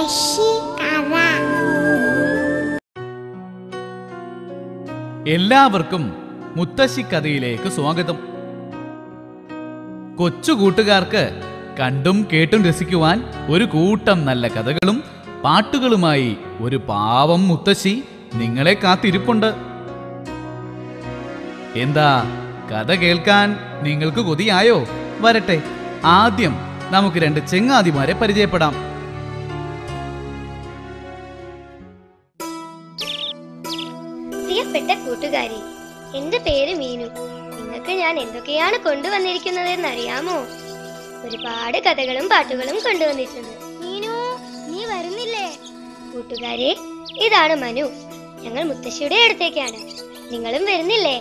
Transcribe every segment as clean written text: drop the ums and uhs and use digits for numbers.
മുത്തശ്ശി കഥ. എല്ലാവർക്കും മുത്തശ്ശി കഥയിലേക്ക് സ്വാഗതം. കൊച്ചു കൂട്ടുകാർക്ക് കണ്ടും കേട്ടും രസിക്കുവാൻ ഒരു കൂട്ടം നല്ല കഥകളും പാട്ടുകളുമായി ഒരു പാവം മുത്തശ്ശി നിങ്ങളെ കാത്തിരിപ്പുണ്ട്. എന്താ കഥ കേൾക്കാൻ നിങ്ങൾക്ക് കൊതിയായോ? വരട്ടെ, ആദ്യം നമുക്ക് രണ്ട് ചെങ്ങാതിമാരെ പരിചയപ്പെടാം. പ്രിയപ്പെട്ട കൂട്ടുകാരെ, എന്റെ പേര് മീനു. നിങ്ങൾക്ക് ഞാൻ എന്തൊക്കെയാണ് കൊണ്ടുവന്നിരിക്കുന്നതെന്ന് അറിയാമോ? ഒരുപാട് കഥകളും പാട്ടുകളും കൊണ്ടുവന്നിട്ടുണ്ട്. മീനു, നീ വരുന്നില്ലേ? കൂട്ടുകാരെ, ഇതാണ് മനു. ഞങ്ങൾ മുത്തശ്ശിയുടെ അടുത്തേക്കാണ്. നിങ്ങളും വരുന്നില്ലേ?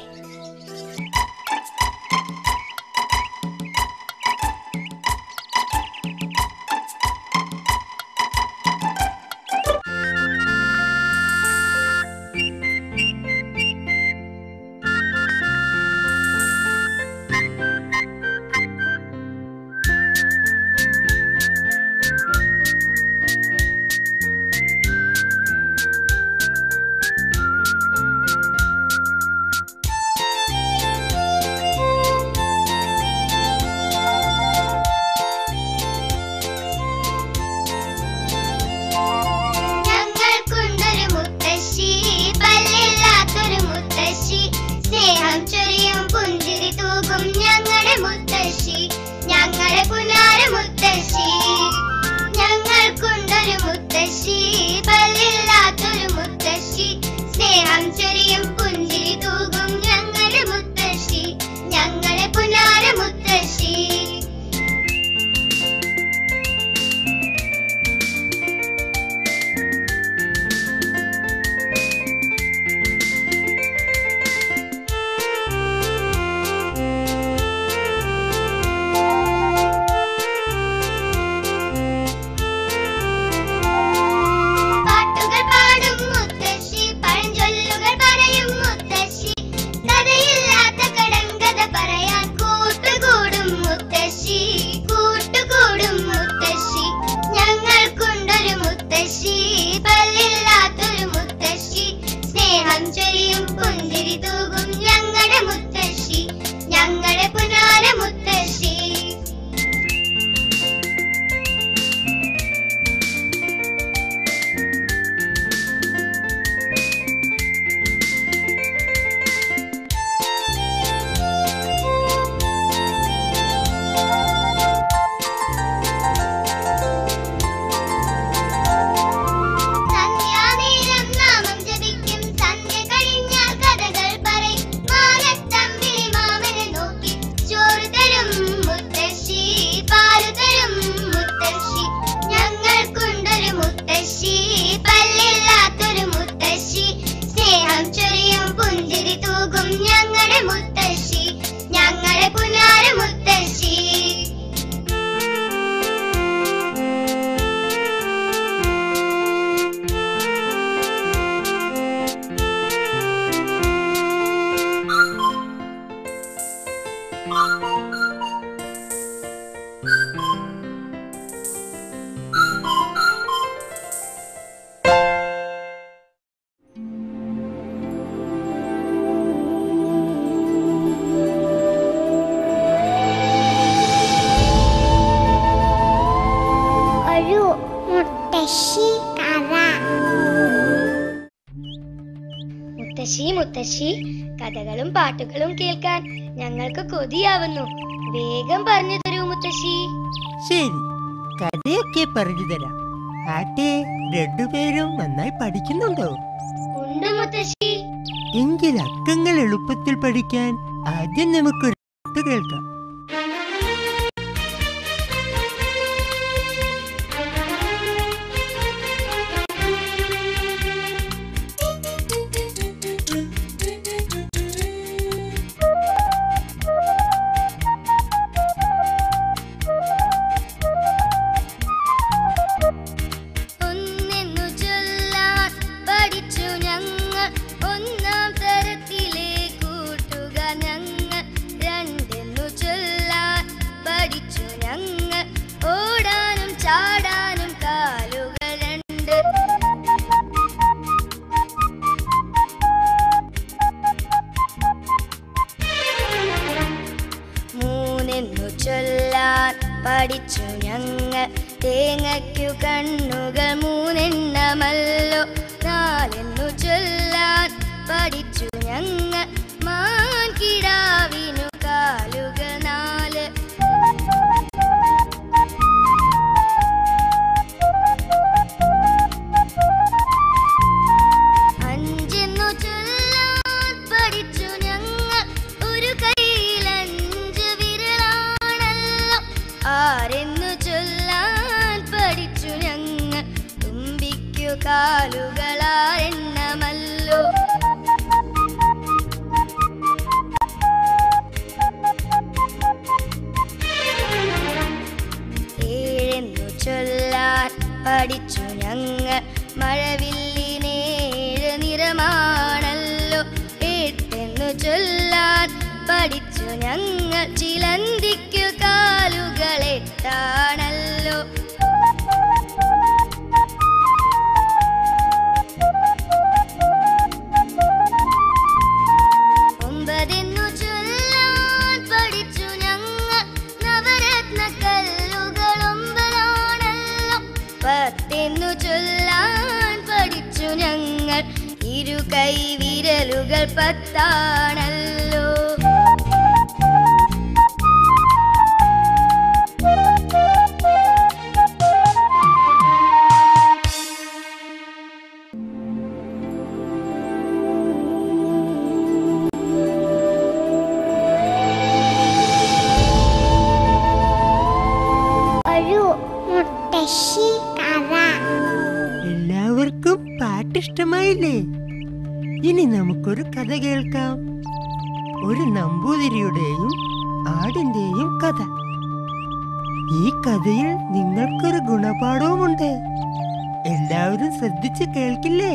മുത്തശ്ശി മുത്തശ്ശി, കഥകളും പാട്ടുകളും കേൾക്കാൻ ഞങ്ങൾക്ക് കൊതിയാവുന്നു. വേഗം പറഞ്ഞു തരൂ മുത്തശ്ശി. ശരി, കഥയൊക്കെ പറഞ്ഞു തരാം. ആട്ടെ, രണ്ടുപേരും നന്നായി പഠിക്കുന്നുണ്ടോ? ഉണ്ട് മുത്തശ്ശി. എങ്കിൽ അക്കങ്ങൾ എളുപ്പത്തിൽ പഠിക്കാൻ ആദ്യം നമുക്കൊരു പാട്ട് കേൾക്കാം. ഒന്നാം തരത്തിലെ കൂട്ടുകാർ ഞങ്ങൾ, രണ്ടെന്നു പഠിച്ചു ഞങ്ങൾ. തേങ്ങയ്ക്കു കണ്ണുകൾ മൂന്നെണ്ണമല്ലോ, നാലെന്നു ചൊല്ലാൻ പഠിച്ചു ഞങ്ങൾ. മാൻകിടാവിനു കാലുകൾ നാല്. അഞ്ചെന്നു ചൊല്ലാൻ പഠിച്ചു ഞങ്ങൾ. ഒരു കൈയിലഞ്ച് വിരലാണല്ലോ. ആരെന്നു ചൊല്ലാൻ പഠിച്ചു ഞങ്ങൾ. തുമ്പിക്കു കാലുകൾ ആറെണ്ണമല്ലോ. ഏഴെന്നു ചൊല്ലാൻ പഠിച്ചു ഞങ്ങൾ. മഴവില്ലിനേഴ് നിറമാണല്ലോ. എട്ടെന്നു ചൊല്ലാൻ പഠിച്ചു ഞങ്ങൾ. ചിലന്തിക്കു കാലുകൾ എട്ടാണല്ലോ. ഒമ്പതെന്നു ചൊല്ലാൻ പഠിച്ചു ഞങ്ങൾ. നവരത്ന കല്ലുകൾ ഒമ്പതാണല്ലോ. പത്തെന്നു ചൊല്ലാൻ പഠിച്ചു ഞങ്ങൾ. ഇരു കൈ വിരലുകൾ പത്താണല്ലോ. എല്ലാവർക്കും പാട്ടിഷ്ടമായില്ലേ? ഇനി നമുക്കൊരു കഥ കേൾക്കാം. ഒരു നമ്പൂതിരിയുടെയും ആടിന്റെയും കഥ. ഈ കഥയിൽ നിങ്ങൾക്കൊരു ഗുണപാഠവുമുണ്ട്. എല്ലാവരും ശ്രദ്ധിച്ച് കേൾക്കില്ലേ?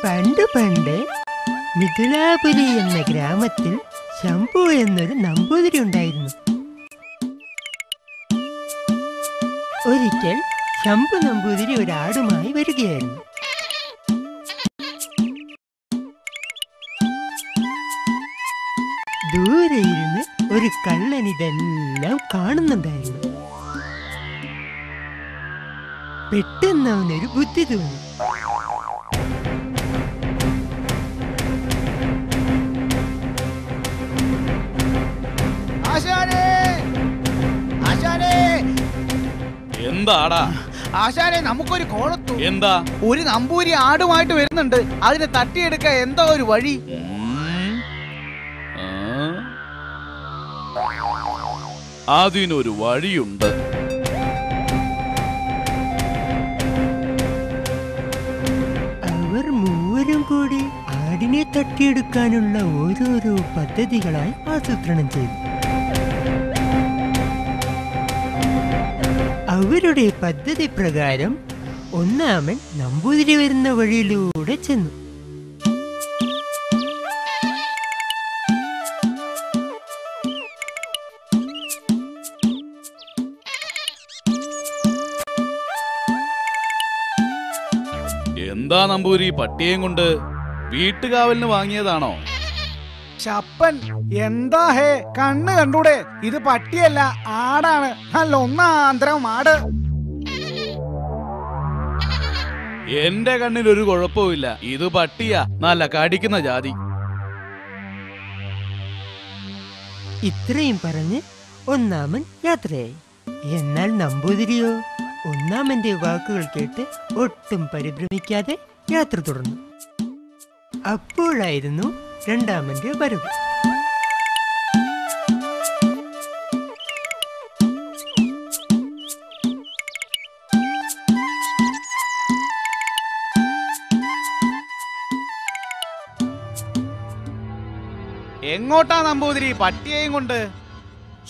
പണ്ട് പണ്ട് മിഥിലാപുരി എന്ന ഗ്രാമത്തിൽ ശംഭു എന്നൊരു നമ്പൂതിരി ഉണ്ടായിരുന്നു. ഒരിക്കൽ ശംഭു നമ്പൂതിരി ഒരാടുമായി വരികയായിരുന്നു. ദൂരെ ഇരുന്ന് ഒരു കള്ളൻ ഇതെല്ലാം കാണുന്നുണ്ടായിരുന്നു. പെട്ടെന്ന് അവനൊരു ബുദ്ധി തോന്നി. എന്താടാ ആശാനെ, നമുക്കൊരു കോളത്തു. എന്താ? ഒരു നമ്പൂരി ആടുമായിട്ട് വരുന്നുണ്ട്. അതിനെ തട്ടിയെടുക്കാൻ എന്താ ഒരു വഴി? അതിനൊരു വഴിയുണ്ട്. അവർ മൂവരും കൂടി ആടിനെ തട്ടിയെടുക്കാനുള്ള ഓരോരോ പദ്ധതികളായി ആസൂത്രണം ചെയ്തു. അവരുടെ പദ്ധതി പ്രകാരം ഒന്നാമൻ നമ്പൂതിരി വരുന്ന വഴിയിലൂടെ ചെന്നു. എന്താ നമ്പൂരി പട്ടിയേം കൊണ്ട്? വീട്ടുകാവലിന് വാങ്ങിയതാണോ? ശപ്പൻ, എന്താ ഹേ, കണ്ണ് കണ്ടൂടെ? ഇത് പട്ടിയല്ല, ആടാണ്. നല്ല ഒന്നാന്തരം ആട്. എന്റെ കണ്ണിൽ ഒരു കുഴപ്പമില്ല. ഇത് പട്ടിയാ, നല്ല കടിക്കുന്ന ജാതി. ഇത്രയും പറഞ്ഞ് ഒന്നാമൻ യാത്രയായി. എന്നാൽ നമ്പൂതിരിയോ ഒന്നാമന്റെ വാക്കുകൾ കേട്ട് ഒട്ടും പരിഭ്രമിക്കാതെ യാത്ര തുടർന്നു. അപ്പോഴായിരുന്നു രണ്ടാമന്റെ വരവ്. എങ്ങോട്ടാ നമ്പൂതിരി പട്ടിയെയും കൊണ്ട്?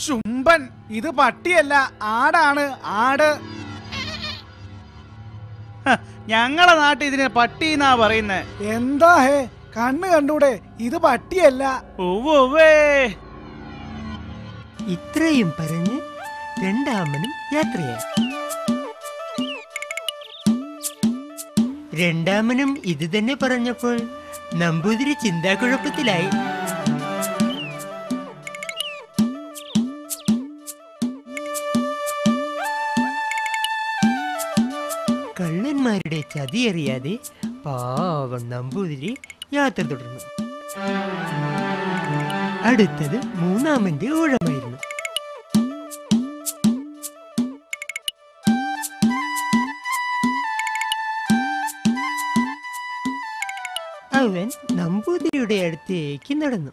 ശുംഭൻ, ഇത് പട്ടിയല്ല, ആടാണ്, ആട്. ഞങ്ങളെ നാട്ടിൽ ഇതിനെ പട്ടി എന്നാ പറയുന്നേ. എന്താ ഹേ, കണ്ണ് കണ്ടൂടെ? ഇത് പട്ടിയല്ല. ഇത്രയും പറഞ്ഞ് രണ്ടാമനും യാത്രയായി. രണ്ടാമനും ഇത് തന്നെ പറഞ്ഞപ്പോൾ നമ്പൂതിരി ചിന്താക്കുഴപ്പത്തിലായി. കൂട്ടുകാരുടെ ചതിയറിയാതെ പാവം നമ്പൂതിരി യാത്ര തുടർന്നു. അടുത്തത് മൂന്നാമന്റെ ഊഴമായിരുന്നു. അവൻ നമ്പൂതിരിയുടെ അടുത്തേക്ക് നടന്നു.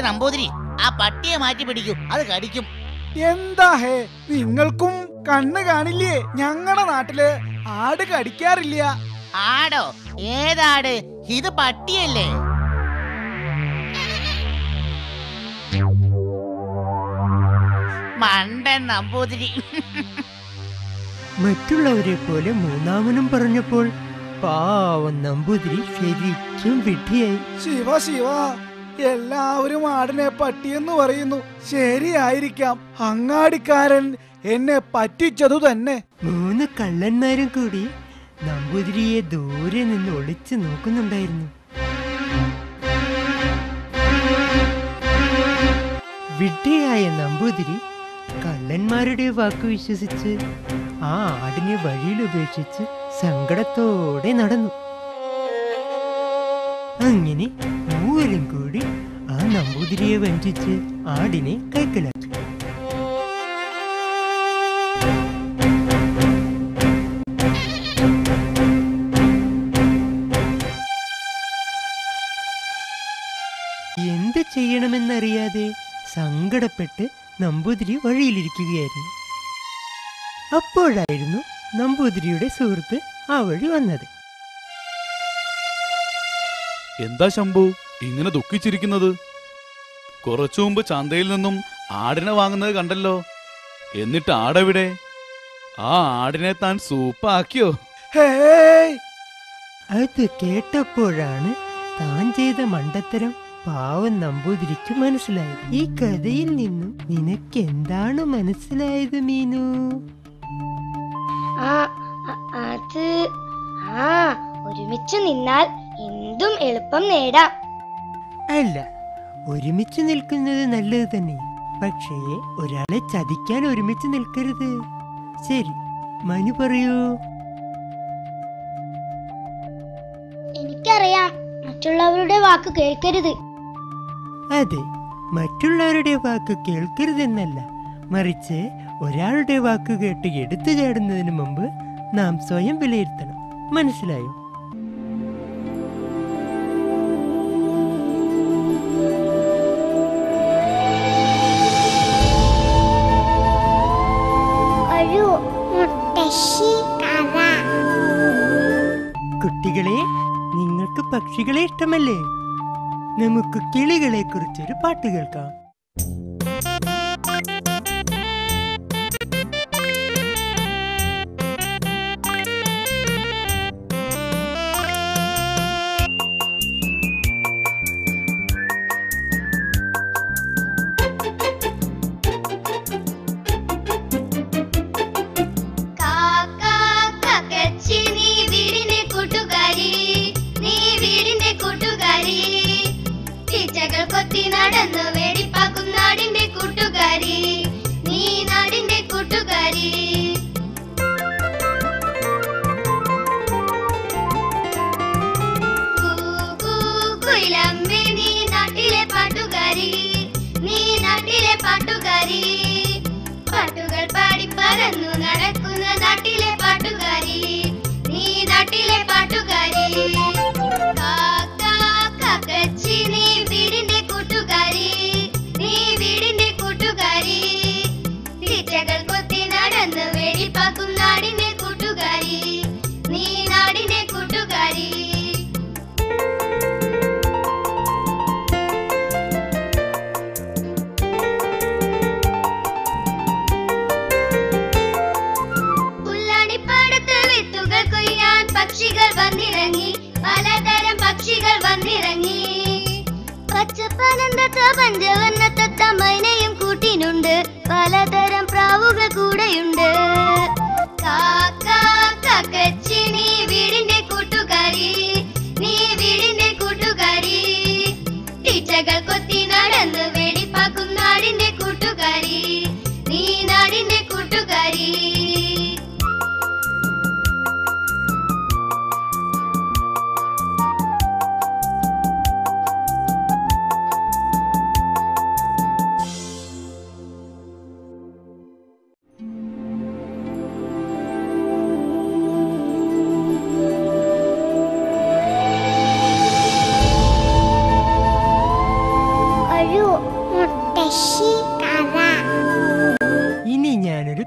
നമ്പൂതിരി, ആ പട്ടിയെ മാറ്റി പിടിക്കൂ, അത് കടിക്കും. എന്താ ഹേ, നിങ്ങൾക്കും കണ്ണ് കാണില്ലേ? ഞങ്ങളുടെ നാട്ടില് ആട് കടിക്കാറില്ല. ആടോ? ഏതാട്? ഇത് പട്ടിയല്ലേ? മണ്ടൻ നമ്പൂതിരി. മറ്റുള്ളവരെ പോലെ മൂന്നാമനും പറഞ്ഞപ്പോൾ പാവം നമ്പൂതിരി ശരിക്കും വിഡ്ഢിയായി. ശിവ ശിവ, എല്ലാവരും ആടിനെ പട്ടിയെന്ന് പറയുന്നു. ശരിയായിരിക്കാം, അങ്ങാടിക്കാരൻ എന്നെ പറ്റിച്ചതു തന്നെ. 3 കള്ളന്മാരും കൂടി നമ്പൂതിരിയെ ദൂരെ നിന്ന് ഒളിച്ചു നോക്കുന്നുണ്ടായിരുന്നു. വിഡ്ഢിയായ നമ്പൂതിരി കള്ളന്മാരുടെ വാക്ക് വിശ്വസിച്ച് ആ ആടിനെ വഴിയിൽ ഉപേക്ഷിച്ച് സങ്കടത്തോടെ നടന്നു. അങ്ങനെ മൂവരും കൂടി ആ നമ്പൂതിരിയെ വഞ്ചിച്ച് ആടിനെ കൈക്കലാക്കി. എന്ത് ചെയ്യണമെന്നറിയാതെ സങ്കടപ്പെട്ട് നമ്പൂതിരി വഴിയിലിരിക്കുകയായിരുന്നു. അപ്പോഴായിരുന്നു നമ്പൂതിരിയുടെ സുഹൃത്ത് ആ വഴി വന്നത്. എന്താ ശംഭു ഇങ്ങനെ ദുഃഖിച്ചിരിക്കുന്നത്? കുറച്ചു മുമ്പ് ചന്തയിൽ നിന്നും ആടിനെ വാങ്ങുന്നത് കണ്ടല്ലോ. എന്നിട്ട് ആടെവിടെ? ആ ആടിനെ താൻ സൂപ്പാക്കിയോ? ഹേയ്, അത് കേട്ടപ്പോഴാണ് താൻ ചെയ്ത മണ്ടത്തരം പാവം നമ്പൂതിരിക്ക് മനസ്സിലായത്. ഈ കഥയിൽ നിന്നും നിനക്ക് എന്താണ് മനസ്സിലായത് മീനു? ഒരുമിച്ച് നിന്നാൽ എന്തും എളുപ്പം നേടാം. അല്ല, ഒരുമിച്ച് നിൽക്കുന്നത് നല്ലത് തന്നെ. പക്ഷേ ഒരാളെ ചതിക്കാൻ ഒരുമിച്ച് നിൽക്കരുത്. ശരി, മനു പറയൂ. എനിക്കറിയാം, മറ്റുള്ളവരുടെ വാക്ക് കേൾക്കരുത്. അതെ, മറ്റുള്ളവരുടെ വാക്ക് കേൾക്കരുതെന്നല്ല, മറിച്ച് ഒരാളുടെ വാക്ക് കേട്ട് എടുത്തു ചാടുന്നതിന് മുമ്പ് നാം സ്വയം വിലയിരുത്തണം. മനസ്സിലായോ? കുട്ടികളെ, നിങ്ങൾക്ക് പക്ഷികളെ ഇഷ്ടമല്ലേ? നമുക്ക് കിളികളെ കുറിച്ചൊരു പാട്ട് കേൾക്കാം. നടന്നു വേടിപ്പാക്കും നാടിന്റെ കൂട്ടുകാരി, നീ നാടിന്റെ കൂട്ടുകാരി. കുയിലമ്മേ, നീ നാട്ടിലെ പാട്ടുകാരി, നീ നാട്ടിലെ പാട്ടുകാരി. പാട്ടുകൾ പാടി പറന്നു നടക്കുന്ന നാട്ടിലെ പാട്ടുകാരി, നീ നാട്ടിലെ പാട്ടുകാരി. കാക്കച്ചി, നീ വീടിന്റെ കൂട്ടുകാരി, നീ വീടിന്റെ കൂട്ടുകാരി. ടീച്ചകൾ കൊത്തി നടന്ന് വേടിപ്പാക്കും നാടിന്റെ കൂട്ടുകാരി, നീ നാടിന്റെ കൂട്ടുകാരി. പുല്ലാണിപ്പാടത്ത് വിത്തുകൾ കൊയ്യാൻ പക്ഷികൾ വന്നിറങ്ങി, പലതരം പക്ഷികൾ വന്നിറങ്ങി. പച്ചപ്പനന്തത്ത പഞ്ചവർണ്ണത്തത്ത മൈനയും കൂട്ടിനുണ്ട്, പലതരം പ്രാവുകൾ കൂടെയുണ്ട്. കാക്കച്ചി, നീ വീടിന്റെ കൂട്ടുകാരി, നീ വീടിന്റെ കൂട്ടുകാരി. ടീച്ചകൾ കൊത്തി നടന്ന്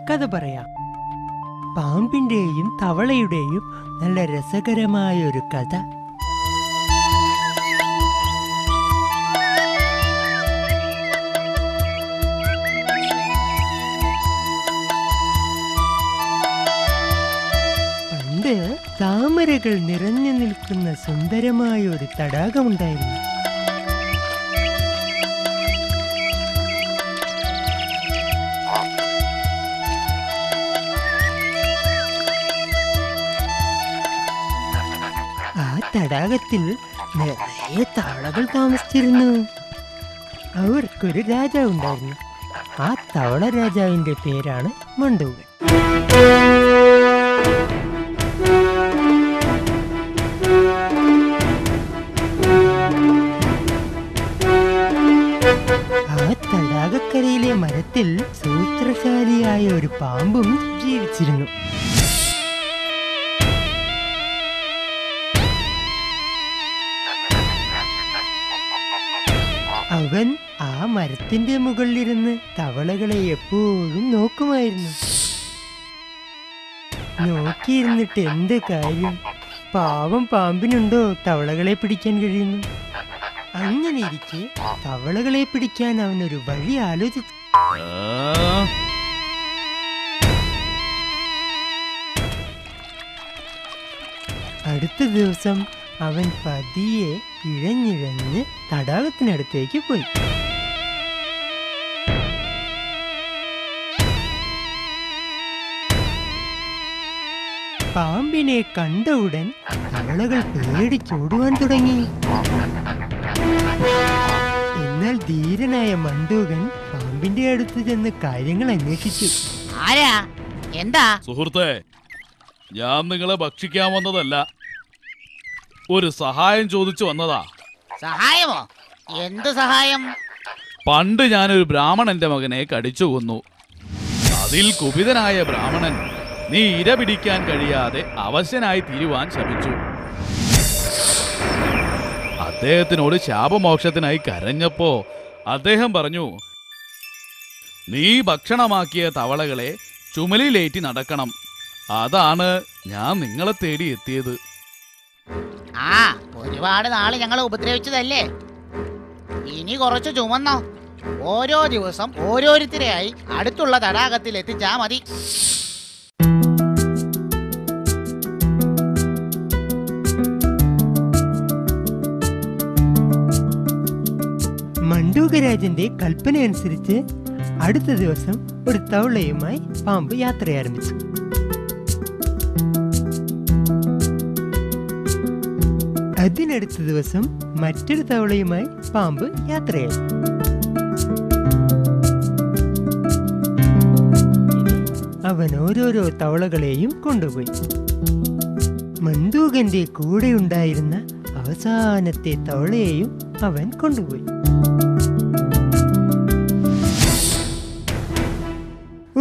കഥ പറയാം. പാമ്പിന്റെയും തവളയുടെയും നല്ല രസകരമായ ഒരു കഥ. പണ്ട് താമരകൾ നിറഞ്ഞു നിൽക്കുന്ന സുന്ദരമായ ഒരു തടാകമുണ്ടായിരുന്നു. ആ തടാകത്തിൽ നിറയെ തവളകൾ താമസിച്ചിരുന്നു. അവർക്കൊരു രാജാവ് ഉണ്ടായിരുന്നു. ആ തവള രാജാവിന്റെ പേരാണ് മണ്ടൂകൻ. ആ തടാകക്കരയിലെ മരത്തിൽ സൂത്രശാലിയായ ഒരു പാമ്പും ജീവിച്ചിരുന്നു. അവൻ ആ മരത്തിന്റെ മുകളിലിരുന്ന് തവളകളെ എപ്പോഴും നോക്കുമായിരുന്നു. നോക്കിയിരുന്നിട്ട് എന്ത് കാര്യം? പാവം പാമ്പിനുണ്ടോ തവളകളെ പിടിക്കാൻ കഴിയുന്നു? അങ്ങനെ ഇരിക്കെ തവളകളെ പിടിക്കാൻ അവനൊരു വഴി ആലോചിച്ചു. അടുത്ത ദിവസം അവൻ പതിയെ ഇഴഞ്ഞിഴഞ്ഞ് തടാകത്തിനടുത്തേക്ക് പോയി. പാമ്പിനെ കണ്ട ഉടൻ തവളകൾ പേടിച്ചോടുവാൻ തുടങ്ങി. എന്നാൽ ധീരനായ മണ്ടൂകൻ പാമ്പിന്റെ അടുത്ത് ചെന്ന് കാര്യങ്ങൾ അന്വേഷിച്ചു. ആരാ? എന്താ? സുഹൃത്തെ, ഞാൻ നിങ്ങളെ ഭക്ഷിക്കാൻ വന്നതല്ല, ഒരു സഹായം ചോദിച്ചു വന്നതാ. സഹായമോ? എന്ത് സഹായം? പണ്ട് ഞാനൊരു ബ്രാഹ്മണന്റെ മകനെ കടിച്ചു കൊന്നു. അതിൽ കുപിതനായ ബ്രാഹ്മണൻ നീ ഇര പിടിക്കാൻ കഴിയാതെ അവശനായി തീരുവാൻ ശ്രമിച്ചു. അദ്ദേഹത്തിനോട് ശാപമോക്ഷത്തിനായി കരഞ്ഞപ്പോ അദ്ദേഹം പറഞ്ഞു, നീ ഭക്ഷണമാക്കിയ തവളകളെ ചുമലിലേറ്റി നടക്കണം. അതാണ് ഞാൻ നിങ്ങളെ തേടി എത്തിയത്. ആ, ഒരുപാട് നാള് ഞങ്ങളെ ഉപദ്രവിച്ചതല്ലേ? ഇനി കുറച്ച് ചുമന്നോ. ഓരോ ദിവസം ഓരോരുത്തരെയായി അടുത്തുള്ള തടാകത്തിൽ എത്തിച്ചാ മതി. മണ്ടൂകരാജന്റെ കൽപ്പന അനുസരിച്ച് അടുത്ത ദിവസം ഒരു തവളയുമായി പാമ്പ് യാത്ര ആരംഭിച്ചു. അതിനടുത്ത ദിവസം മറ്റൊരു തവളയുമായി പാമ്പ് യാത്രയായി. അവൻ ഓരോരോ തവളകളെയും കൊണ്ടുപോയി. മണ്ടൂകന്റെ കൂടെ ഉണ്ടായിരുന്ന അവസാനത്തെ തവളയെയും അവൻ കൊണ്ടുപോയി.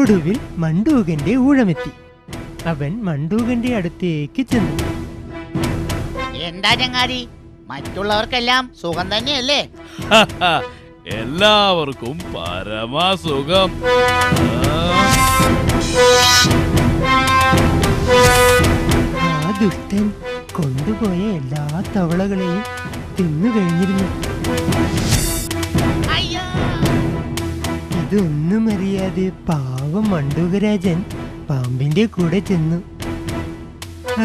ഒടുവിൽ മണ്ടൂകന്റെ ഊഴമെത്തി. അവൻ മണ്ടൂകന്റെ അടുത്തേക്ക് ചെന്നു. എന്താ ചങ്ങാതി, മറ്റുള്ളവർക്കെല്ലാം സുഖം തന്നെയല്ലേ? എല്ലാവർക്കും പരമസുഖം. ആ ദുഷ്ടൻ കൊണ്ടുപോയ എല്ലാ തവളകളെയും തിന്നു കഴിഞ്ഞിരുന്നു. അയ്യോ! ഇതൊന്നും അറിയാതെ പാവം മണ്ടൂകരാജൻ പാമ്പിന്റെ കൂടെ ചെന്നു.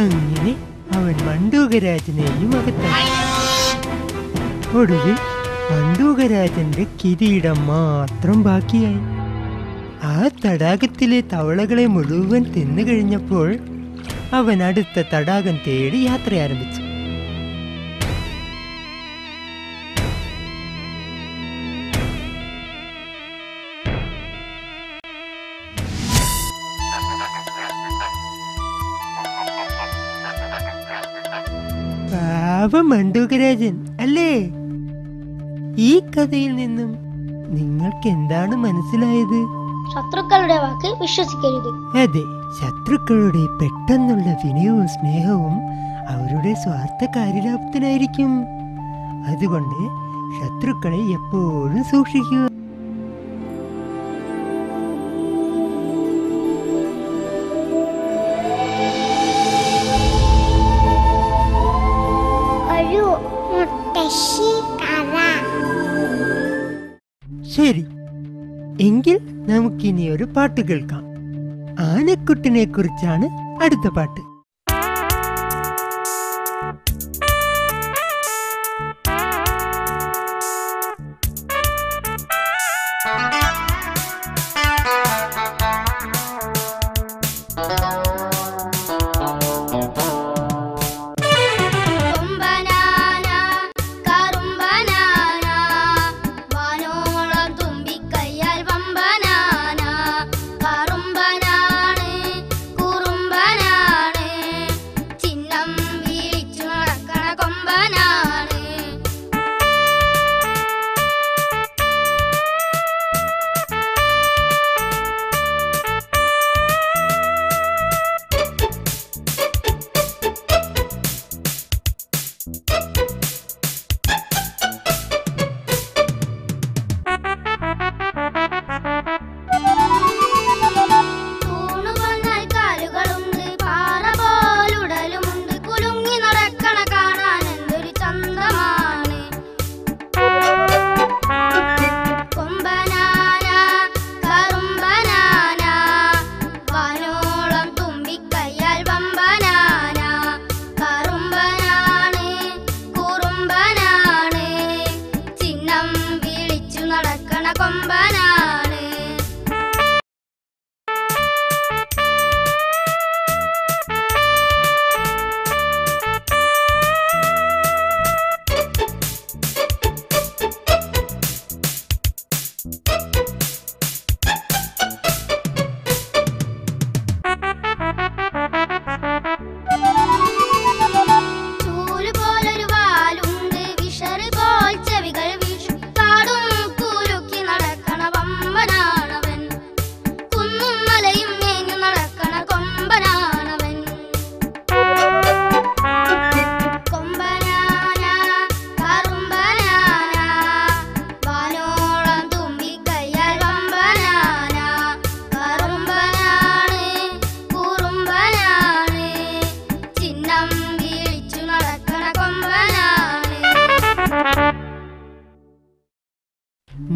അങ്ങനെ അവൻ മണ്ടൂകരാജനെയും അകത്തായി. ഒടുവിൽ മണ്ടൂകരാജന്റെ കിരീടം മാത്രം ബാക്കിയായി. ആ തടാകത്തിലെ തവളകളെ മുഴുവൻ തിന്നു കഴിഞ്ഞപ്പോൾ അവൻ അടുത്ത തടാകം തേടി യാത്ര ആരംഭിച്ചു. പാവം മണ്ടൂകരാജൻ അല്ലേ? ഈ കഥയിൽ നിന്നും നിങ്ങൾക്ക് എന്താണ് മനസ്സിലായത്? ശത്രുക്കളുടെ വാക്ക് വിശ്വസിക്കരുത്. അതെ, ശത്രുക്കളുടെ പെട്ടെന്നുള്ള വിനയവും സ്നേഹവും അവരുടെ സ്വാർത്ഥ കാര്യലാഭത്തിനായിരിക്കും. അതുകൊണ്ട് ശത്രുക്കളെ എപ്പോഴും സൂക്ഷിക്കുക. നമുക്കിനി ഒരു പാട്ട് കേൾക്കാം. ആനക്കുട്ടിനെ കുറിച്ചാണ് അടുത്ത പാട്ട്.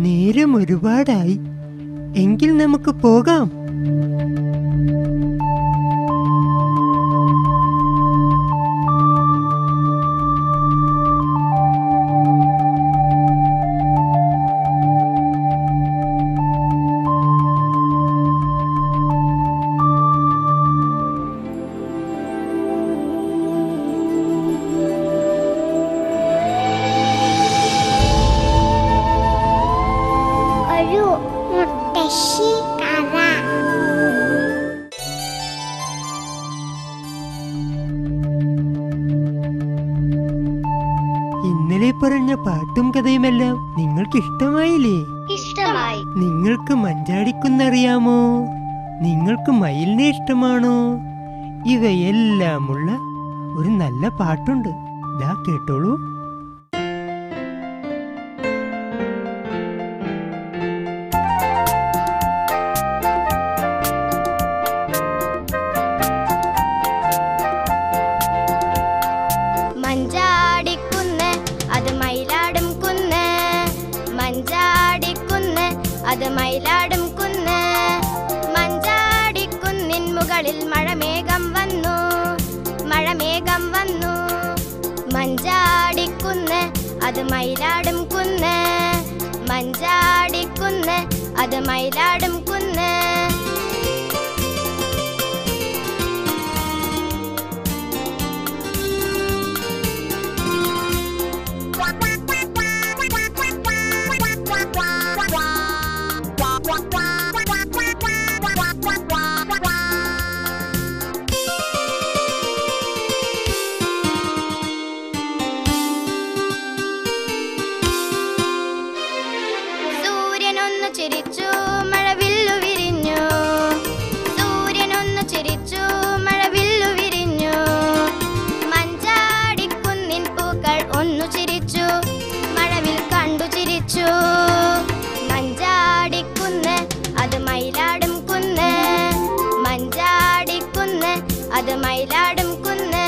നേരം ഒരുപാടായി, എങ്കിൽ നമുക്ക് പോകാം. ഇന്നലെ പറഞ്ഞ പാട്ടും കഥയുമെല്ലാം നിങ്ങൾക്ക് ഇഷ്ടമായില്ലേ? ഇഷ്ടമായി. നിങ്ങൾക്ക് മഞ്ചാടിക്കുന്നറിയാമോ? നിങ്ങൾക്ക് മയിലിനെ ഇഷ്ടമാണോ? ഇവയെല്ലാമുള്ള ഒരു നല്ല പാട്ടുണ്ട്, ദാ കേട്ടോളൂ. മഞ്ചാടിക്കുന്ന് അത് മയിലാടും കുന്ന്, മഞ്ചാടിക്കുന്ന് അത് മയിലാടും കുന്ന്. മഞ്ചാടിക്കുന്നിൻ മുകളിൽ മഴമേഘം വന്നു, മഴമേഘം വന്നു. മഞ്ചാടിക്കുന്ന് അത് മയിലാടും കുന്ന്, മഞ്ചാടിക്കുന്ന് അത് മയിലാടും കുന്ന്. സൂര്യനൊന്നു ചിരിച്ചു, മഴവില്ലു വിരിഞ്ഞു. സൂര്യനൊന്നു ചിരിച്ചു, മഴവില്ലു വിരിഞ്ഞു. മഞ്ചാടിക്കുന്നിൻ പൂക്കൾ ഒന്നു ചിരിച്ചു, മഴവിൽ കണ്ടു ചിരിച്ചു. മഞ്ചാടിക്കുന്ന് അത് മയിലാടും കുന്ന്, മഞ്ചാടിക്കുന്ന് അത് മയിലാടും കുന്ന്.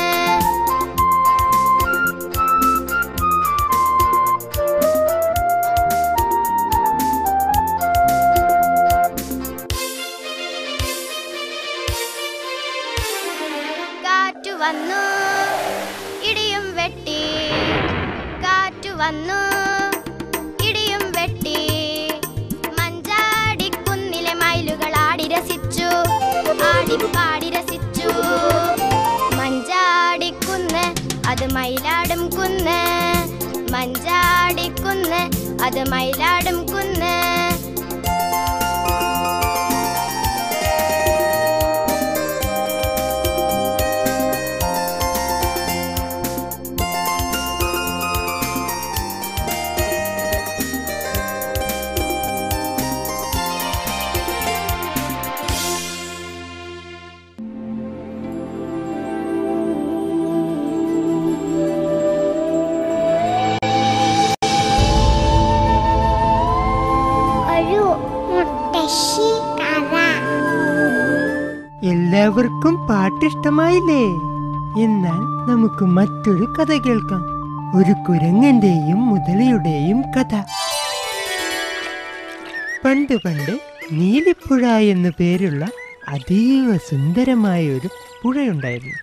വന്നു ഇടിയും വെട്ടി, കാറ്റു വന്നു ഇടിയും വെട്ടി. മഞ്ചാടിക്കുന്നിലെ മയിലുകൾ ആടി രസിച്ചു, ആടിപ്പാടി രസിച്ചു. മഞ്ചാടിക്കുന്ന് അത് മയിലാടും കുന്ന്, മഞ്ചാടിക്കുന്ന് അത് മയിലാടും കുന്ന്. എല്ലാവർക്കും പാട്ടിഷ്ടമായില്ലേ? എന്നാൽ നമുക്ക് മറ്റൊരു കഥ കേൾക്കാം. ഒരു കുരങ്ങന്റെയും മുതലയുടെയും കഥ. പണ്ട് പണ്ട് നീലിപ്പുഴ എന്നു പേരുള്ള അതീവ സുന്ദരമായ ഒരു പുഴയുണ്ടായിരുന്നു.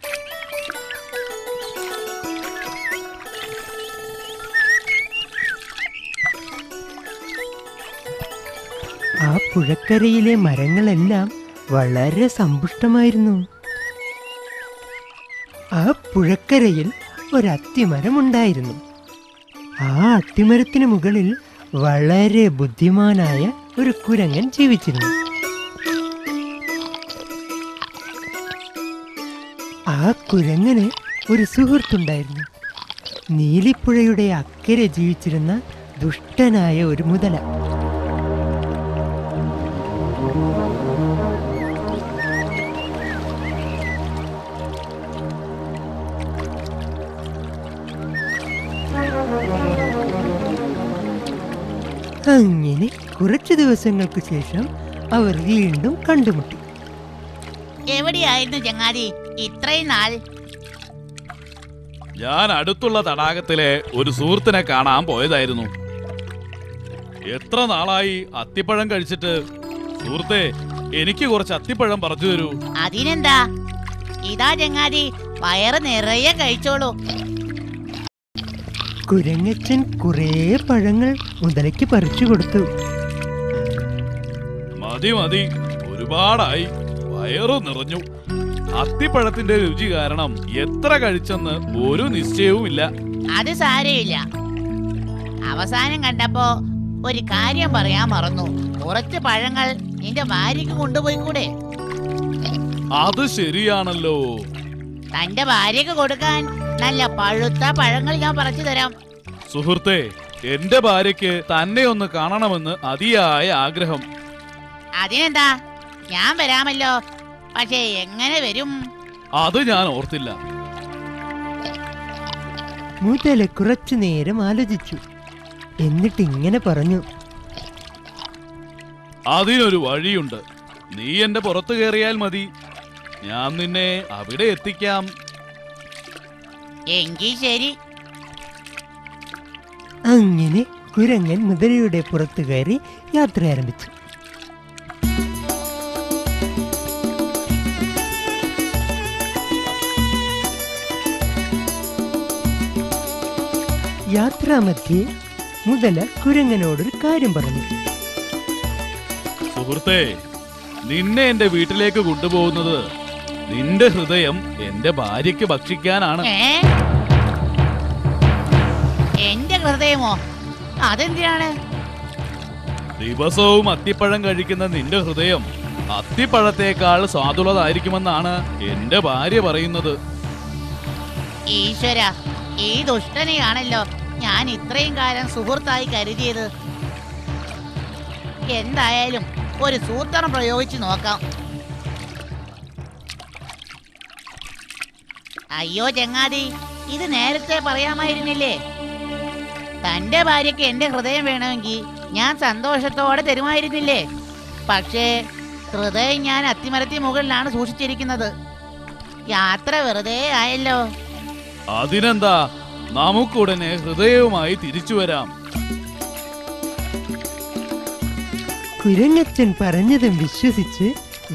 ആ പുഴക്കരയിലെ മരങ്ങളെല്ലാം വളരെ സമ്പുഷ്ടമായിരുന്നു. ആ പുഴക്കരയിൽ ഒരു അത്തിമരമുണ്ടായിരുന്നു. ആ അത്തിമരത്തിന് മുകളിൽ വളരെ ബുദ്ധിമാനായ ഒരു കുരങ്ങൻ ജീവിച്ചിരുന്നു. ആ കുരങ്ങന് ഒരു സുഹൃത്തുണ്ടായിരുന്നു. നീലിപ്പുഴയുടെ അക്കരെ ജീവിച്ചിരുന്ന ദുഷ്ടനായ ഒരു മുതല. അങ്ങനെ കുറച്ചു ദിവസങ്ങൾക്ക് ശേഷം അവർ വീണ്ടും കണ്ടുമുട്ടി. എവിടെയായിരുന്നു ചങ്ങാതി ഇത്രയും നാൾ? ഞാൻ അടുത്തുള്ള തടാകത്തിലെ ഒരു സുഹൃത്തിനെ കാണാൻ പോയതായിരുന്നു. എത്ര നാളായി അത്തിപ്പഴം കഴിച്ചിട്ട്. സുഹൃത്തെ, എനിക്ക് കുറച്ച് അത്തിപ്പഴം പറഞ്ഞു തരൂ. അതിനെന്താ, ഇതാ ചങ്ങാതി, വയറ് നിറയെ കഴിച്ചോളൂ. കുരങ്ങച്ചൻ കുറേ പഴങ്ങൾ മുതലയ്ക്ക് പറിച്ചു കൊടുത്തു. മതി മതി, ഒരുപാടായി, വയറു നിറഞ്ഞു. അത്തിപ്പഴത്തിന്റെ രുചി കാരണം എത്ര കഴിച്ചെന്ന് ഒരു നിശ്ചയവുമില്ല. അത് സാരമില്ല. അവസാനം കണ്ടപ്പോ ഒരു കാര്യം പറയാൻ മറന്നു. കുറച്ച് പഴങ്ങൾ നിന്റെ ഭാര്യക്ക് കൊണ്ടുപോയിക്കൂടെ? അത് ശരിയാണല്ലോ. തന്റെ ഭാര്യക്ക് കൊടുക്കാൻ നല്ല പഴുത്ത പഴങ്ങൾ ഞാൻ പറിച്ചു തരാം. സുഹൃത്തെ, എന്റെ ഭാര്യയ്ക്ക് തന്നെ ഒന്ന് കാണണമെന്ന് അതിയായ ആഗ്രഹം. അതിനെന്താ, ഞാൻ വരാമല്ലോ. പക്ഷേ എങ്ങനെ വരും? അത് ഞാൻ ഓർത്തില്ല. മുതല കുറച്ചു നേരം ആലോചിച്ചു. എന്നിട്ട് ഇങ്ങനെ പറഞ്ഞു: അതിനൊരു വഴിയുണ്ട്. നീ എന്റെ പുറത്തു കയറിയാൽ മതി. ഞാൻ നിന്നെ അവിടെ എത്തിക്കാം. എങ്കിൽ ശരി. അങ്ങനെ കുരങ്ങൻ മുതലയുടെ പുറത്തു കയറി യാത്ര ആരംഭിച്ചു. യാത്രാമധ്യേ മുതല കുരങ്ങനോടൊരു കാര്യം പറഞ്ഞു. സുഹൃത്തെ, നിന്നെ എന്റെ വീട്ടിലേക്ക് കൊണ്ടുപോകുന്നത് നിന്റെ ഹൃദയം എന്റെ ഭാര്യയ്ക്ക് ഭക്ഷിക്കാനാണ്. എന്റെ ഹൃദയമോ? അതെന്തിനാണ്? ദിവസവും അത്തിപ്പഴം കഴിക്കുന്ന നിന്റെ ഹൃദയം അത്തിപ്പഴത്തേക്കാൾ സ്വാദുള്ളതായിരിക്കുമെന്നാണ് എന്റെ ഭാര്യ പറയുന്നത്. ഈശ്വര, ഈ ദുഷ്ടനെയാണല്ലോ ഞാൻ ഇത്രയും കാലം സുഹൃത്തായി കരുതിയത്. എന്തായാലും ഒരു സൂത്രം പ്രയോഗിച്ചു നോക്കാം. അയ്യോ ചങ്ങാതി, ഇത് നേരത്തെ പറയാമായിരുന്നില്ലേ? തന്റെ ഭാര്യയ്ക്ക് എന്റെ ഹൃദയം വേണമെങ്കിൽ ഞാൻ സന്തോഷത്തോടെ തരുമായിരുന്നില്ലേ? പക്ഷേ ഹൃദയം ഞാൻ അത്തിമരത്തി മുകളിലാണ് സൂക്ഷിച്ചിരിക്കുന്നത്. യാത്ര വെറുതെ ആയല്ലോ. അതിനെന്താ, നമുക്കുടനെ ഹൃദയവുമായി തിരിച്ചു വരാം. കുരങ്ങച്ചൻ പറഞ്ഞതും വിശ്വസിച്ച്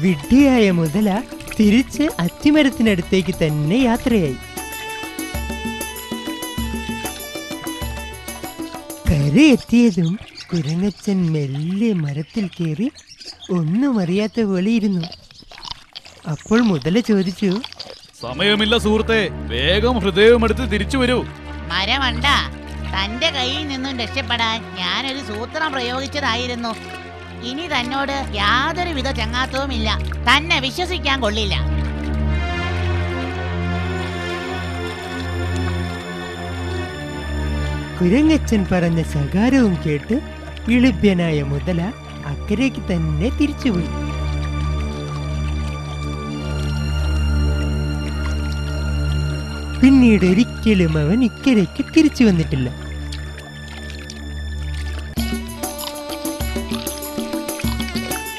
വിഡ്ഢിയായ മുതല തിരിച്ച് അത്തിമരത്തിനടുത്തേക്ക് തന്നെ യാത്രയായി. കരയെത്തിയതും കുരങ്ങച്ചൻ മെല്ലെ മരത്തിൽ കയറി ഒന്നും അറിയാത്ത പോലെ ഇരുന്നു. അപ്പോൾ മുതല ചോദിച്ചു, സമയമില്ല സുഹൃത്തെ, വേഗം ഹൃദയമെടുത്ത് തിരിച്ചു വരൂ. മരമണ്ട, തന്റെ കയ്യിൽ നിന്നും രക്ഷപ്പെടാൻ ഞാനൊരു സൂത്രം പ്രയോഗിച്ചതായിരുന്നു. ഇനി തന്നോട് യാതൊരുവിധ ചങ്ങാത്തവുമില്ല. തന്നെ വിശ്വസിക്കാൻ കൊള്ളില്ല. കുരങ്ങച്ചൻ പറഞ്ഞ ശകാരവും കേട്ട് ഇളിഭ്യനായ മുതല അക്കരയ്ക്ക് തന്നെ തിരിച്ചുപോയി. പിന്നീട് ഒരിക്കലും അവൻ ഇക്കരയ്ക്ക് തിരിച്ചു വന്നിട്ടില്ല.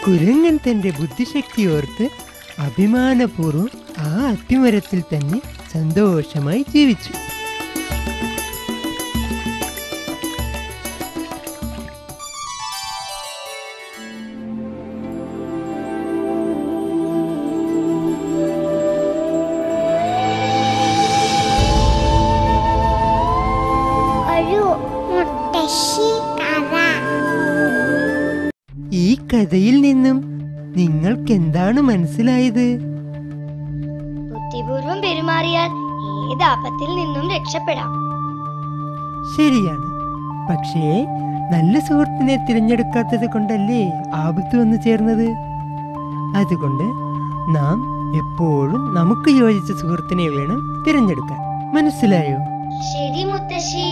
കുരങ്ങൻ തന്റെ ബുദ്ധിശക്തി ഓർത്ത് അഭിമാനപൂർവ്വം ആ അത്തിമരത്തിൽ തന്നെ സന്തോഷമായി ജീവിച്ചു. ഈ കഥയിൽ നിന്നും നിങ്ങൾക്ക് എന്താണ് മനസ്സിലായത്? ബുദ്ധിപൂർവം പെരുമാറിയാൽ ഏത് ആപത്തിൽ നിന്നും രക്ഷപ്പെടാം. ശരിയാണ്. പക്ഷേ നല്ല സുഹൃത്തിനെ തിരഞ്ഞെടുക്കാത്തത് കൊണ്ടല്ലേ ആപത്ത് വന്നു ചേർന്നത്. അതുകൊണ്ട് നാം എപ്പോഴും നമുക്ക് യോജിച്ച സുഹൃത്തിനെ വേണം തിരഞ്ഞെടുക്കാൻ. മനസ്സിലായോ? ശരി മുത്തശ്ശി.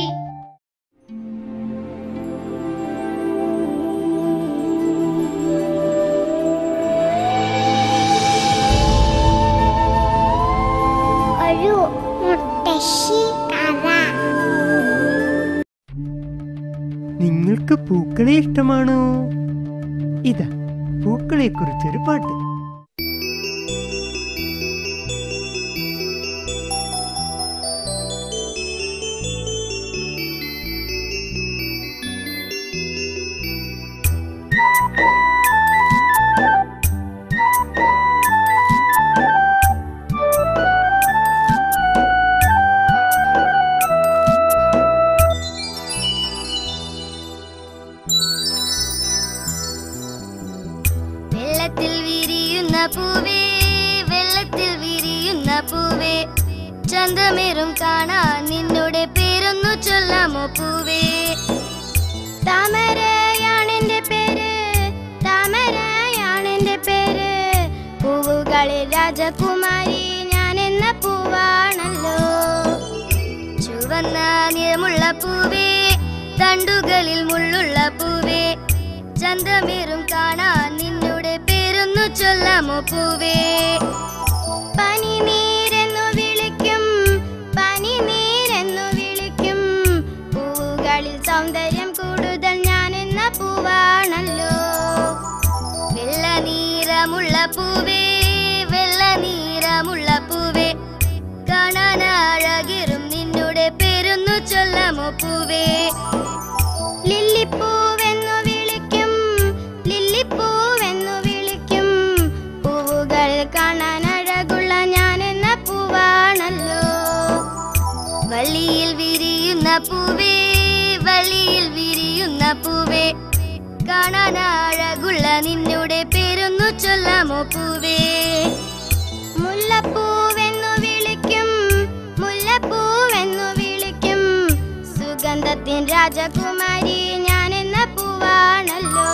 നിങ്ങൾക്ക് പൂക്കളെ ഇഷ്ടമാണോ? ഇതാ പൂക്കളെ കുറിച്ചൊരു പാട്ട്. പൂവേ, ചന്തമേറും കാണാൻ നിന്നുടെ പേരൊന്നു ചൊല്ലാമോ പൂവേ? താമരയാണെന്റെ പേര്, താമരയാണെന്റെ പേര്. പൂവുകളിൽ രാജകുമാരി ഞാൻ എന്ന പൂവാണല്ലോ. ചുവന്ന നിറമുള്ള പൂവേ, തണ്ടുകളിൽ മുള്ളുള്ള പൂവേ. ചന്തമേറും കാണാൻ നിന്നുടെ പേരൊന്നു ചൊല്ലാമോ പൂവേ? പനിനീരെന്നു വിളിക്കും, പനിനീരെന്നു വിളിക്കും. പൂവുകളിൽ സൗന്ദര്യം കൂടുതൽ ഞാൻ എന്ന പൂവാണല്ലോ. വെള്ള നീറമുള്ള പൂവേ, വെള്ള നീറമുള്ള പൂവേ. കാണാൻ അഴകിറും നിന്നുടെ പേരൊന്നു ചൊല്ലാമോ പൂവേ? ലില്ലിപ്പൂവെന്നു വിളിക്കും, ലില്ലിപ്പൂവെന്നു വിളിക്കും. പൂവുകൾ കാണാൻ വള്ളിയിൽ വിരിയുന്ന പൂവേ, വള്ളിയിൽ വിരിയുന്ന പൂവേ. കാണാൻ അഴകുള്ള നിന്നുടെ പേരൊന്നു ചൊല്ലാമോ പൂവേ? മുല്ലപ്പൂവെന്നു വിളിക്കും, മുല്ലപ്പൂവെന്നു വിളിക്കും. സുഗന്ധത്തിൻ രാജകുമാരി ഞാൻ എന്ന പൂവാണല്ലോ.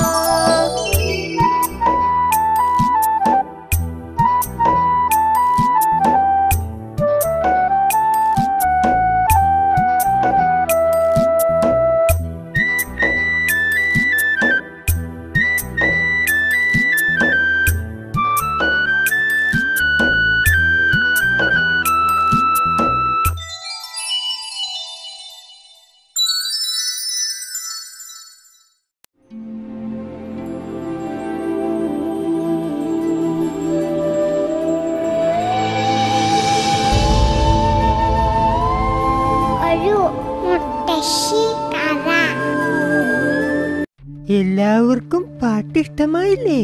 എല്ലാവർക്കും പാട്ട് ഇഷ്ടമായില്ലേ?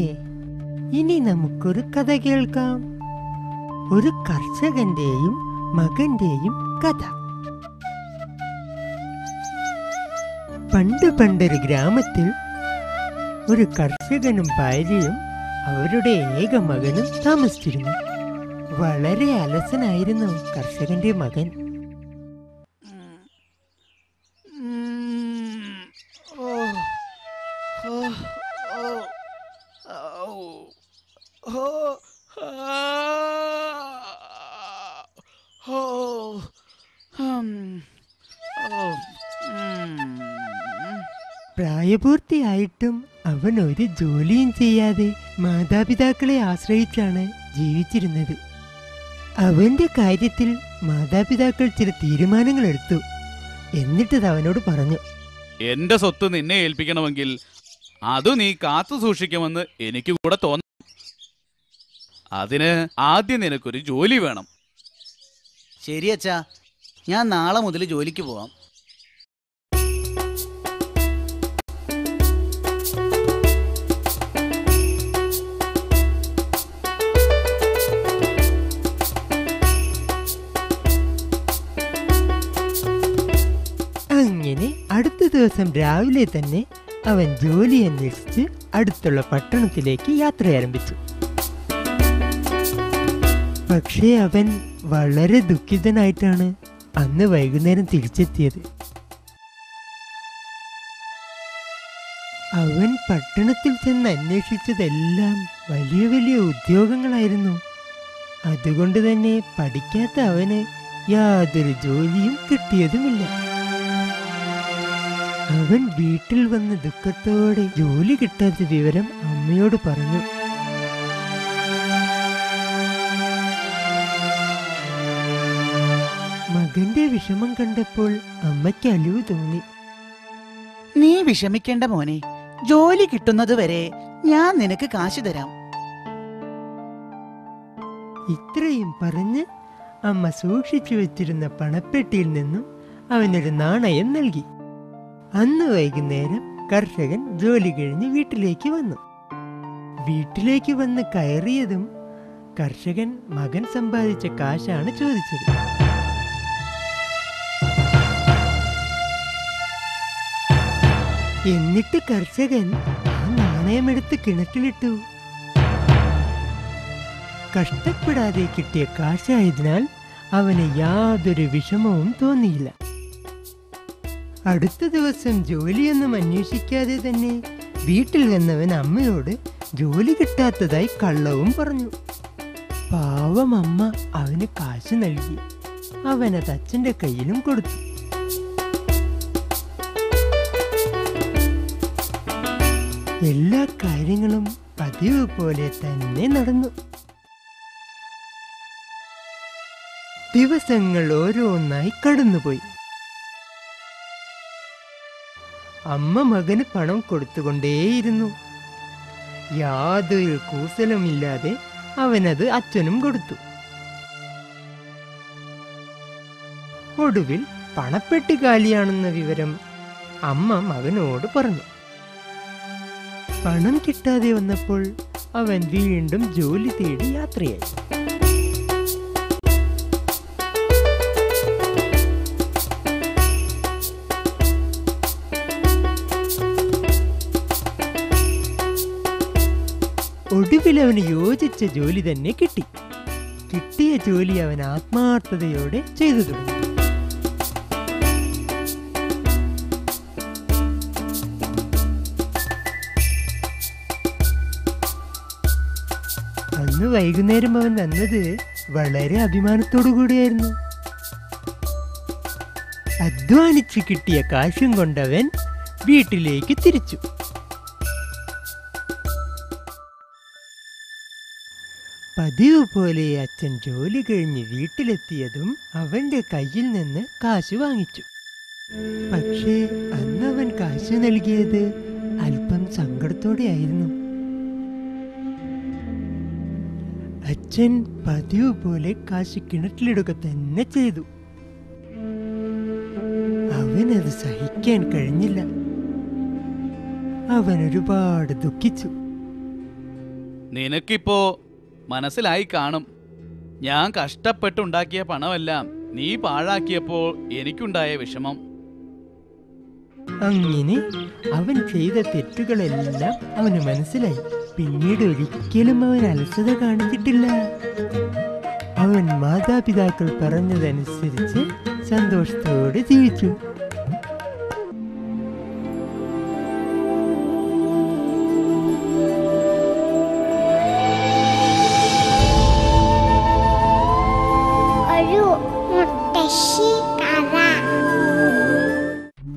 ഇനി നമുക്കൊരു കഥ കേൾക്കാം. ഒരു കർഷകന്റെയും മകന്റെയും കഥ. പണ്ടൊരു ഗ്രാമത്തിൽ ഒരു കർഷകനും ഭാര്യയും അവരുടെ ഏക മകനും താമസിച്ചിരുന്നു. വളരെ അലസനായിരുന്നു കർഷകന്റെ മകൻ. പ്രായപൂർത്തിയായിട്ടും അവൻ ഒരു ജോലിയും ചെയ്യാതെ മാതാപിതാക്കളെ ആശ്രയിച്ചാണ് ജീവിച്ചിരുന്നത്. അവന്റെ കാര്യത്തിൽ മാതാപിതാക്കൾ ചില തീരുമാനങ്ങൾ എടുത്തു. എന്നിട്ടത് അവനോട് പറഞ്ഞു, എന്റെ സ്വത്ത് നിന്നെ ഏൽപ്പിക്കണമെങ്കിൽ അത് നീ കാത്തു സൂക്ഷിക്കുമെന്ന് എനിക്ക് കൂടെ തോന്നുന്നു. അതിന് ആദ്യം നിനക്കൊരു ജോലി വേണം. ശരി അച്ഛാ, ഞാൻ നാളെ മുതൽ ജോലിക്ക് പോവാം. അങ്ങനെ അടുത്ത ദിവസം രാവിലെ തന്നെ അവൻ ജോലി അന്വേഷിച്ച് അടുത്തുള്ള പട്ടണത്തിലേക്ക് യാത്ര ആരംഭിച്ചു. പക്ഷേ അവൻ വളരെ ദുഃഖിതനായിട്ടാണ് അന്ന് വൈകുന്നേരം തിരിച്ചെത്തിയത്. അവൻ പട്ടണത്തിൽ ചെന്ന് അന്വേഷിച്ചതെല്ലാം വലിയ വലിയ ഉദ്യോഗങ്ങളായിരുന്നു. അതുകൊണ്ട് തന്നെ പഠിക്കാത്ത അവന് യാതൊരു ജോലിയും കിട്ടിയതുമില്ല. അവൻ വീട്ടിൽ വന്ന് ദുഃഖത്തോടെ ജോലി കിട്ടാത്ത വിവരം അമ്മയോട് പറഞ്ഞു. മകന്റെ വിഷമം കണ്ടപ്പോൾ അമ്മയ്ക്ക് അലിവ് തോന്നി. നീ വിഷമിക്കേണ്ട മോനെ, ജോലി കിട്ടുന്നത് വരെ ഞാൻ നിനക്ക് കാശ് തരാം. ഇത്രയും പറഞ്ഞ് അമ്മ സൂക്ഷിച്ചു വെച്ചിരുന്ന പണപ്പെട്ടിയിൽ നിന്നും അവനൊരു നാണയം നൽകി. അന്ന് വൈകുന്നേരം കർഷകൻ ജോലി കഴിഞ്ഞ് വീട്ടിലേക്ക് വന്നു. വീട്ടിലേക്ക് വന്ന് കയറിയതും കർഷകൻ മകൻ സമ്പാദിച്ച കാശാണ് ചോദിച്ചത്. എന്നിട്ട് കർഷകൻ ആ നാണയമെടുത്ത് കിണറ്റിലിട്ടു. കഷ്ടപ്പെടാതെ കിട്ടിയ കാശായതിനാൽ അവന് യാതൊരു വിഷമവും തോന്നിയില്ല. അടുത്ത ദിവസം ജോലിയൊന്നും അന്വേഷിക്കാതെ തന്നെ വീട്ടിൽ വന്നവൻ അമ്മയോട് ജോലി കിട്ടാത്തതായി കള്ളവും പറഞ്ഞു. പാവം അമ്മ അവന് കാശ് നൽകി. അവനത് അച്ഛൻ്റെ കയ്യിലും കൊടുത്തു. എല്ലാ കാര്യങ്ങളും പതിവ് പോലെ തന്നെ നടന്നു. ദിവസങ്ങൾ ഓരോന്നായി കടന്നുപോയി. അമ്മ മകന് പണം കൊടുത്തുകൊണ്ടേയിരുന്നു. യാതൊരു കൂസലുമില്ലാതെ അവനത് അച്ഛനും കൊടുത്തു. ഒടുവിൽ പണപ്പെട്ടി കാലിയാണെന്ന വിവരം അമ്മ മകനോട് പറഞ്ഞു. പണം കിട്ടാതെ വന്നപ്പോൾ അവൻ വീണ്ടും ജോലി തേടി യാത്രയായി. ഒടുവിൽ അവന് യോജിച്ച ജോലി തന്നെ കിട്ടി. കിട്ടിയ ജോലി അവൻ ആത്മാർത്ഥതയോടെ ചെയ്തു തുടങ്ങി. അന്ന് വൈകുന്നേരം അവൻ വന്നത് വളരെ അഭിമാനത്തോടു കൂടിയായിരുന്നു. അധ്വാനിച്ച് കിട്ടിയ കാശും കൊണ്ടവൻ വീട്ടിലേക്ക് തിരിച്ചു. പതിവ് പോലെ അച്ഛൻ ജോലി കഴിഞ്ഞ് വീട്ടിലെത്തിയതും അവന്റെ കയ്യിൽ നിന്ന് കാശ് വാങ്ങിച്ചു. പക്ഷേ അന്നവൻ കാശ് നൽകിയത് അല്പം സങ്കടത്തോടെയായിരുന്നു. അച്ഛൻ പതിവ് പോലെ കാശ് കിണറ്റിലിടുക തന്നെ ചെയ്തു. അവനത് സഹിക്കാൻ കഴിഞ്ഞില്ല. അവൻ ഒരുപാട് ദുഃഖിച്ചു. നിനക്കിപ്പോ മനസ്സിലായി കാണും ഞാൻ കഷ്ടപ്പെട്ടുണ്ടാക്കിയ പണമെല്ലാം നീ പാഴാക്കിയപ്പോൾ എനിക്കുണ്ടായ വിഷമം. അങ്ങനെ അവൻ ചെയ്ത തെറ്റുകളെല്ലാം അവന് മനസ്സിലായി. പിന്നീട് ഒരിക്കലും അവൻ അലസത കാണിച്ചിട്ടില്ല. അവൻ മാതാപിതാക്കൾ പറഞ്ഞതനുസരിച്ച് സന്തോഷത്തോടെ ജീവിച്ചു.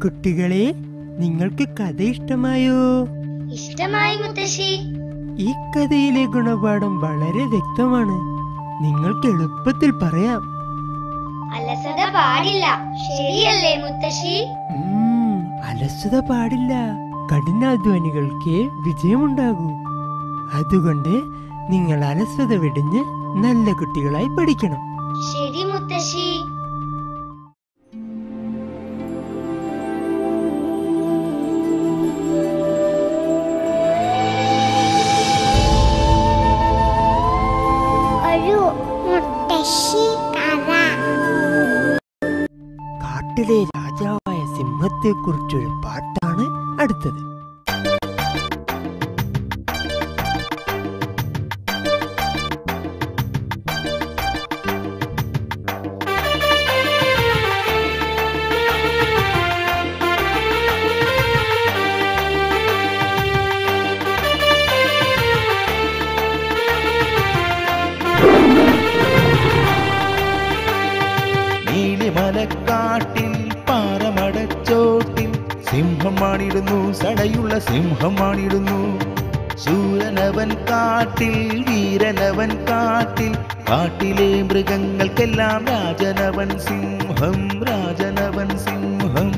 കുട്ടികളെ, നിങ്ങൾക്ക് കഥ ഇഷ്ടമായോ? ഇഷ്ടമായി മുത്തശ്ശി. ഈ കഥയിലെ ഗുണപാഠം വളരെ വ്യക്തമാണ്. നിങ്ങൾക്ക് എളുപ്പത്തിൽ പറയാം. അലസത പാടില്ല, ശരിയല്ലേ മുത്തശ്ശി? അലസത പാടില്ല. കഠിനാധ്വാനികൾക്ക് വിജയമുണ്ടാകൂ. അതുകൊണ്ട് നിങ്ങൾ അലസത വെടിഞ്ഞ് നല്ല കുട്ടികളായി പഠിക്കണം. ശരി മുത്തശ്ശി. കാട്ടിലെ രാജാവായ സിംഹത്തെ കുറിച്ചൊരു പാട്ടാണ് അടുത്തത്. മലക്കാട്ടിൽ പാറമടച്ചോട്ടിൽ സിംഹം വാണിടുന്നു, സടയുള്ള സിംഹം വാണിടുന്നു. ശൂരനവൻ കാട്ടിൽ, വീരനവൻ കാട്ടിൽ, കാട്ടിലെ മൃഗങ്ങൾക്കെല്ലാം രാജനവൻ സിംഹം, രാജനവൻ സിംഹം.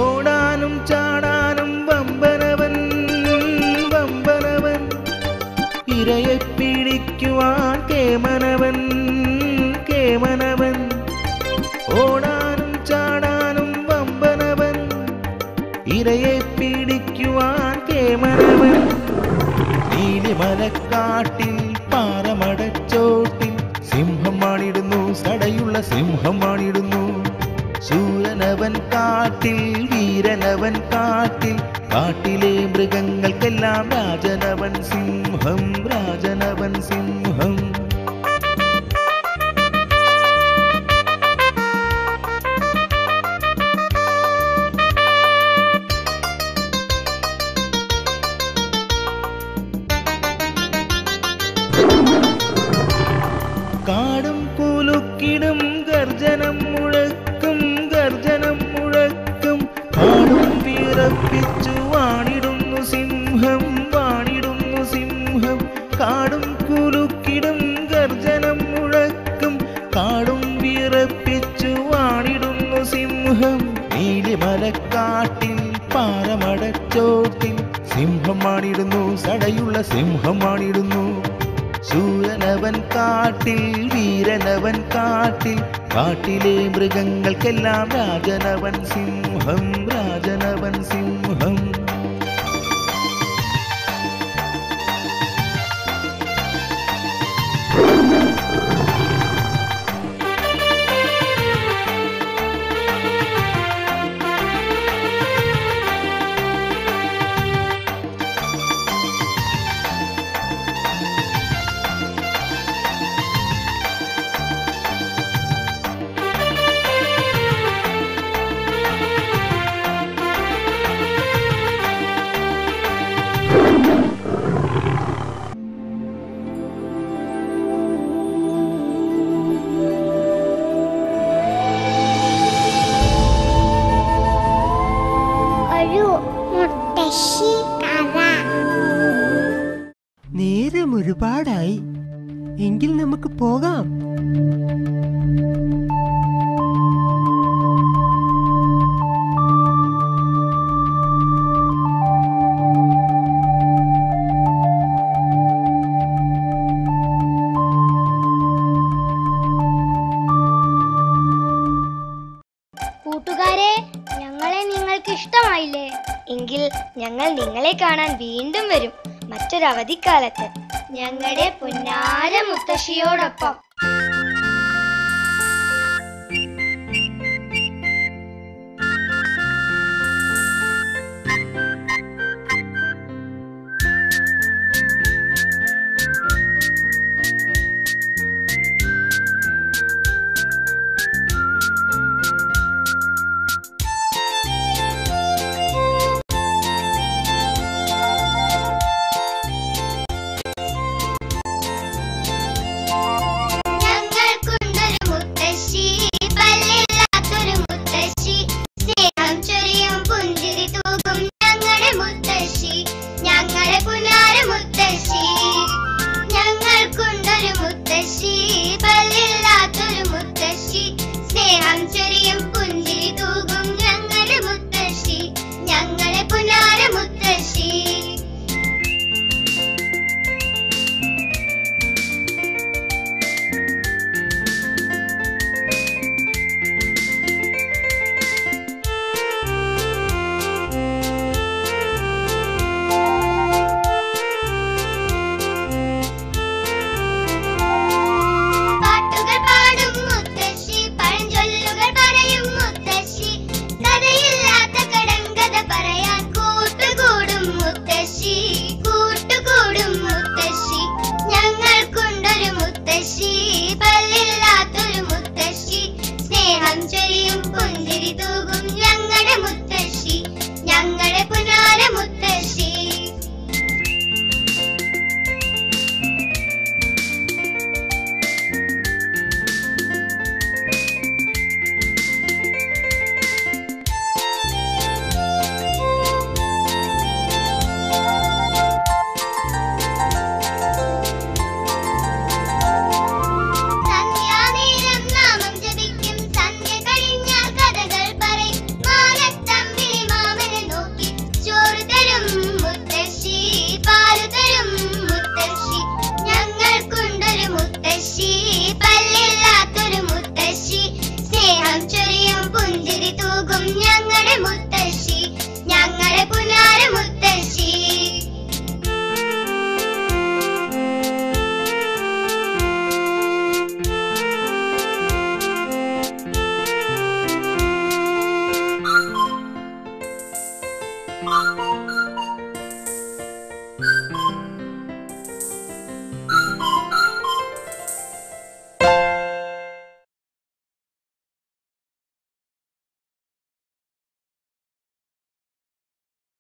ഓടാനും ചാടാനും വമ്പനവൻ, വമ്പനവൻ. ഇരയെ പിടിക്കുവാൻ കേമനവൻ, കേമനവൻ. ഓടാനും ചാടാനും വമ്പനവൻ, ഇരയെ പിടിക്കുവാൻ കേമനവൻ. നീലിമലക്കാട്ടിൽ പാറമടച്ചോട്ടിൽ സിംഹം വാണിടുന്നു, സടയുള്ള സിംഹം വാണിടുന്നു. ശൂരനവൻ കാട്ടിൽ, വീരനവൻ കാട്ടിൽ, കാട്ടിലെ മൃഗങ്ങൾക്കെല്ലാം രാജനവൻ സിംഹം, രാജനവൻ സിംഹം. കാടും കുലുക്കിടും ഗർജനം മുഴക്കും, ഗർജനം മുഴക്കും. കാടും വിറപ്പിച്ചു വാണിടുന്നു സിംഹം, വാണിടുന്നു സിംഹം. കാടും കുലുക്കിടും ഗർജനം മുഴക്കും, കാടും വിറപ്പിച്ചു വാണിടുന്നു സിംഹം. നീലിമലക്കാട്ടിൽ പാറമടച്ചോട്ടിൽ സിംഹം വാണിടുന്നു, സടയുള്ള സിംഹം വാണിടുന്നു. ശൂരനവൻ കാട്ടിൽ, വീരനവൻ കാട്ടിൽ, കാട്ടിലെ മൃഗങ്ങൾക്കെല്ലാം രാജനവൻ സിംഹം, രാജനവൻ സിംഹം. നേരം ഒരുപാടായി. എങ്കിൽ നമുക്ക് പോകാം. ഞങ്ങൾ നിങ്ങളെ കാണാൻ വീണ്ടും വരും മറ്റൊരവധിക്കാലത്ത് ഞങ്ങളുടെ പൊന്നാര മുത്തശ്ശിയോടൊപ്പം.